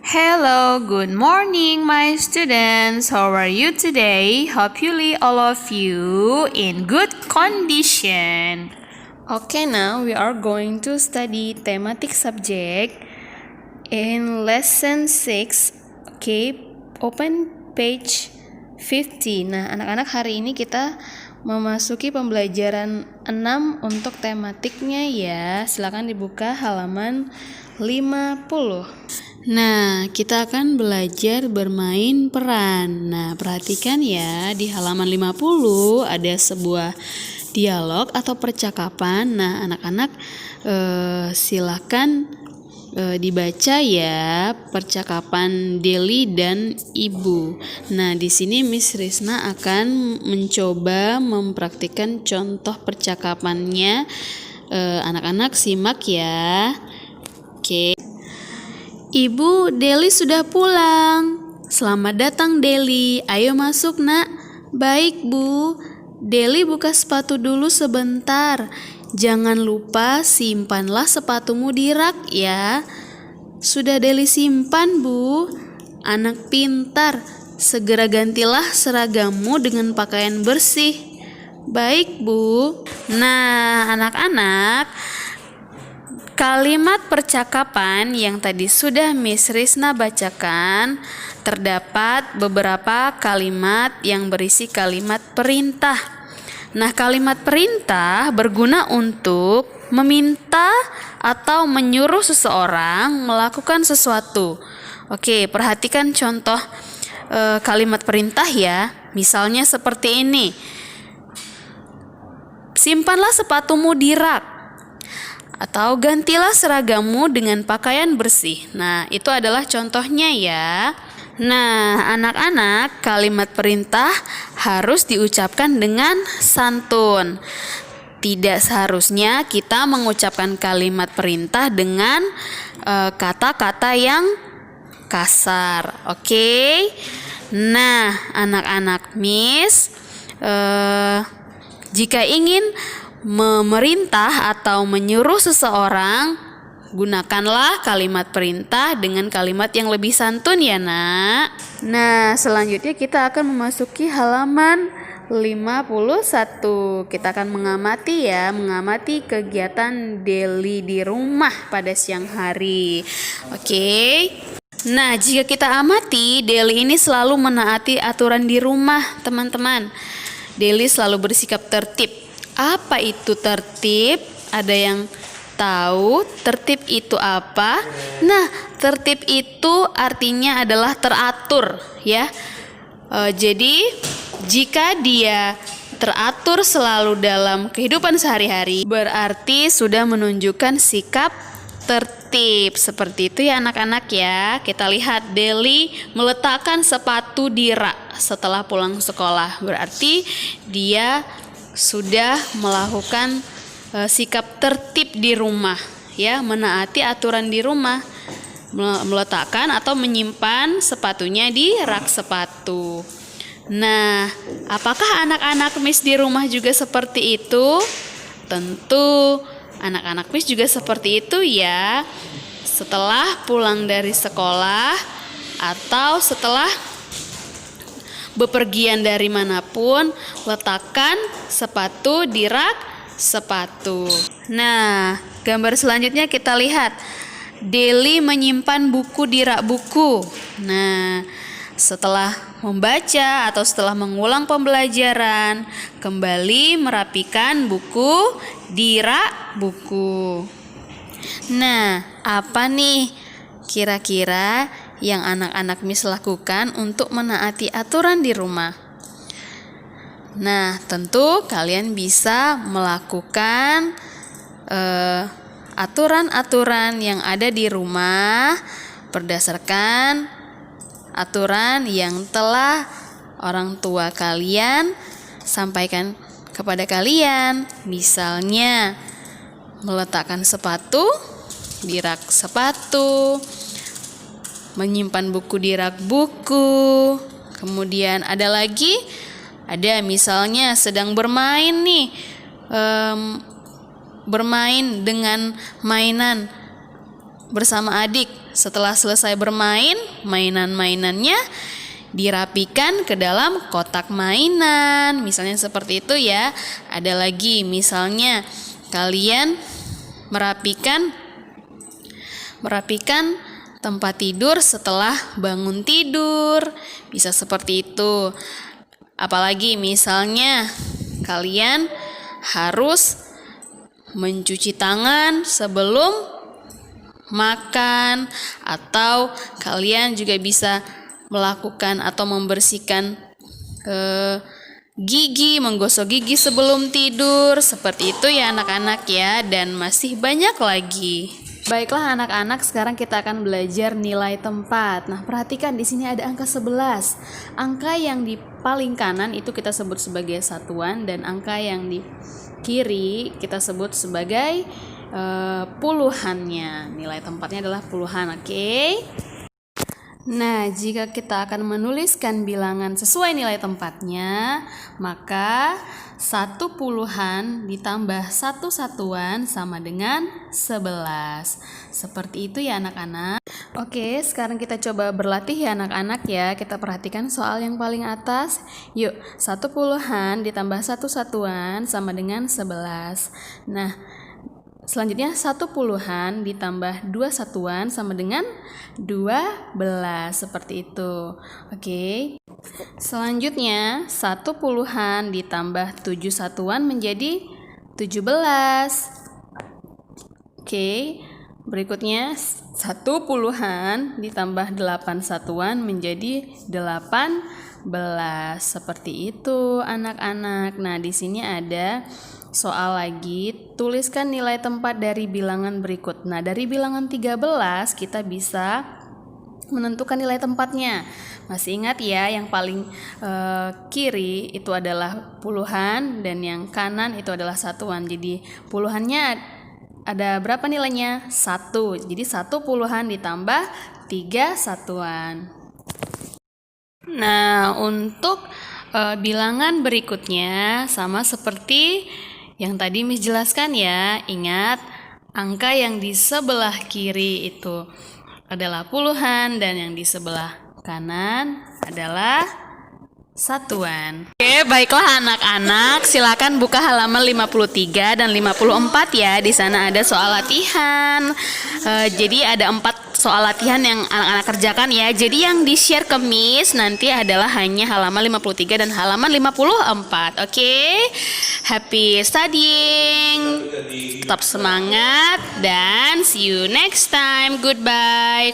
Hello, good morning, my students. How are you today? Hopefully, all of you in good condition. Okay, now we are going to study thematic subject in lesson 6. Okay, open page 50. Nah, anak-anak, hari ini kita memasuki pembelajaran 6 untuk tematiknya ya. Silakan dibuka halaman 50. Nah, kita akan belajar bermain peran. Nah, perhatikan ya, di halaman 50 ada sebuah dialog atau percakapan. Nah, anak-anak silakan dibaca ya percakapan Deli dan Ibu. Nah, di sini Miss Risna akan mencoba mempraktikkan contoh percakapannya. Anak-anak simak ya. Oke. Ibu, Deli sudah pulang. Selamat datang Deli. Ayo masuk nak. Baik Bu. Deli buka sepatu dulu sebentar. Jangan lupa simpanlah sepatumu di rak ya. Sudah Deli simpan Bu. Anak pintar. Segera gantilah seragammu dengan pakaian bersih. Baik Bu. Nah, anak-anak, kalimat percakapan yang tadi sudah Miss Risna bacakan, terdapat beberapa kalimat yang berisi kalimat perintah. Nah, kalimat perintah berguna untuk meminta atau menyuruh seseorang melakukan sesuatu. Oke, perhatikan contoh kalimat perintah ya. Misalnya seperti ini. Simpanlah sepatumu di rak. Atau gantilah seragammu dengan pakaian bersih. Nah, itu adalah contohnya ya. Nah, anak-anak, kalimat perintah harus diucapkan dengan santun. Tidak seharusnya kita mengucapkan kalimat perintah dengan kata-kata yang kasar. Oke? Nah, anak-anak Miss, jika ingin memerintah atau menyuruh seseorang, gunakanlah kalimat perintah dengan kalimat yang lebih santun ya nak. Nah, selanjutnya kita akan memasuki halaman 51. Kita akan mengamati kegiatan Deli di rumah pada siang hari. Oke. Nah, jika kita amati, Deli ini selalu menaati aturan di rumah, teman-teman. Deli selalu bersikap tertib. Apa itu tertib? Ada yang tahu tertib itu apa? Nah, tertib itu artinya adalah teratur ya. Jadi jika dia teratur selalu dalam kehidupan sehari-hari, berarti sudah menunjukkan sikap tertib. Seperti itu ya anak-anak ya. Kita lihat Deli meletakkan sepatu di rak setelah pulang sekolah. Berarti dia sudah melakukan sikap tertib di rumah ya, menaati aturan di rumah, meletakkan atau menyimpan sepatunya di rak sepatu. Nah, apakah anak-anak Miss di rumah juga seperti itu? Tentu anak-anak Miss juga seperti itu ya. Setelah pulang dari sekolah atau setelah bepergian dari manapun, letakkan sepatu di rak sepatu. Nah, gambar selanjutnya kita lihat. Deli menyimpan buku di rak buku. Nah, setelah membaca atau setelah mengulang pembelajaran, kembali merapikan buku di rak buku. Nah, apa nih kira-kira yang anak-anak Miss lakukan untuk menaati aturan di rumah? Nah, tentu kalian bisa melakukan aturan-aturan yang ada di rumah berdasarkan aturan yang telah orang tua kalian sampaikan kepada kalian. Misalnya, meletakkan sepatu di rak sepatu, menyimpan buku di rak buku. Kemudian ada misalnya sedang bermain nih, bermain dengan mainan bersama adik. setelah selesai bermain, mainan-mainannya dirapikan ke dalam kotak mainan. Misalnya seperti itu ya. Ada lagi misalnya kalian merapikan tempat tidur setelah bangun tidur. Bisa seperti itu. Apalagi misalnya kalian harus mencuci tangan sebelum makan, atau kalian juga bisa melakukan atau membersihkan gigi, menggosok gigi sebelum tidur. Seperti itu ya anak-anak ya, dan masih banyak lagi. Baiklah anak-anak, sekarang kita akan belajar nilai tempat. Nah, perhatikan di sini ada angka 11. Angka yang di paling kanan itu kita sebut sebagai satuan, dan angka yang di kiri kita sebut sebagai puluhannya. Nilai tempatnya adalah puluhan, oke? Nah, jika kita akan menuliskan bilangan sesuai nilai tempatnya, maka 1 puluhan ditambah 1 satuan sama dengan 11. Seperti itu ya anak-anak. Oke, sekarang kita coba berlatih ya anak-anak ya. Kita perhatikan soal yang paling atas. Yuk, 1 puluhan ditambah 1 satuan sama dengan 11. Nah, selanjutnya 1 puluhan ditambah 2 satuan sama dengan 12. Seperti itu. Oke. Selanjutnya 1 puluhan ditambah 7 satuan menjadi 17. Oke. Berikutnya 1 puluhan ditambah 8 satuan menjadi 18. Seperti itu anak-anak. Nah, di sini ada soal lagi, tuliskan nilai tempat dari bilangan berikut. Nah, dari bilangan 13 kita bisa menentukan nilai tempatnya. Masih ingat ya, yang paling kiri itu adalah puluhan dan yang kanan itu adalah satuan. Jadi puluhannya ada berapa nilainya? 1. Jadi 1 puluhan ditambah 3 satuan. Nah, untuk bilangan berikutnya sama seperti yang tadi Miss jelaskan ya. Ingat, angka yang di sebelah kiri itu adalah puluhan dan yang di sebelah kanan adalah satuan. Oke, baiklah anak-anak, silakan buka halaman 53 dan 54 ya. Di sana ada soal latihan. Jadi ada 4 soal latihan yang anak-anak kerjakan ya. Jadi yang di-share ke Miss nanti adalah hanya halaman 53 dan halaman 54. Oke? Happy studying. Tetap semangat dan see you next time. Goodbye.